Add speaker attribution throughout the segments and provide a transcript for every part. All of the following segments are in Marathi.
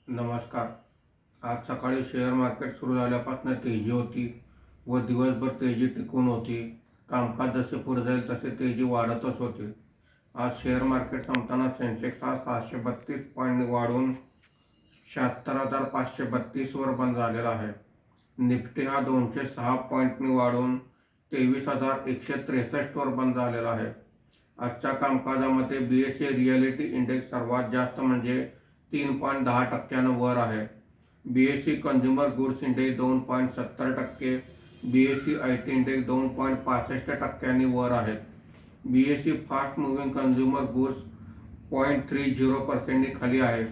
Speaker 1: नमस्कार. आज सकाळी शेअर मार्केट सुरू झाल्यापासून तेजी होती व दिवसभर तेजी टिकून होती. कामकाज जसे पुढे जाईल तसे तेजी वाढतच होती. आज शेअर मार्केट संपताना सेन्सेक्स हा 632 पॉईंट वाढून 76,532 वर बंद झालेला आहे. निफ्टी हा 206 पॉईंटनी वाढून 23,163 वर बंद झालेला आहे. आजच्या कामकाजामध्ये BSE रिअलिटी इंडेक्स सर्वात जास्त म्हणजे 3.10% वर आहे. BSE consumer goods index 2.70%, BSE IT index 2.65% वर आहेत. BSE fast moving consumer goods 0.30% खाली आहे.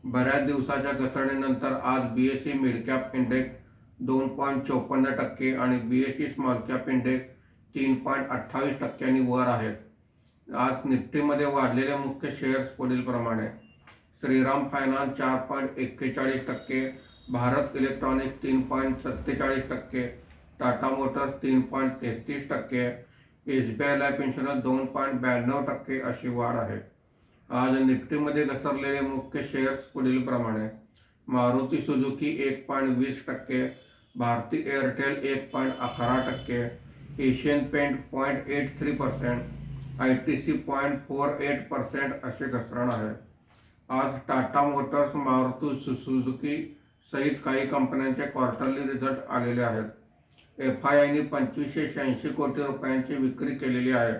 Speaker 1: बऱ्याच दिवसाच्या घसरणीनंतर आज BSE मिड कॅप इंडेक्स 2.54% आणि BSE स्मॉल कॅप इंडेक्स 3.28% वर आहेत. आज निफ्टीमध्ये वाढलेले मुख्य शेअर्स पुढील प्रमाणे: Shriram finance 4.41%, Bharat electronics 3.47%, Tata Motors 3.33%, SBI life insurance 2.92% अशी वाढ आहे. आज निफ्टीमध्ये घसरलेले मुख्य शेअर्स पुढील प्रमाणे: Maruti Suzuki 1.20%, Bharti Airtel 1.11%, Asian paint 0.83%, ITC 0.48% असे घसरण आहे. आज टाटा मोटर्स, मारुती सुझुकी सहित काही कंपन्यांचे क्वार्टरली रिझल्ट आलेले आहेत. FIIने 2580 कोटी रुपयांची विक्री केलेली आहे.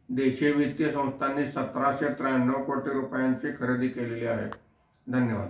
Speaker 1: देशीय वित्तीय संस्थांनी 1793 कोटी रुपयांची खरेदी केलेली आहे. धन्यवाद.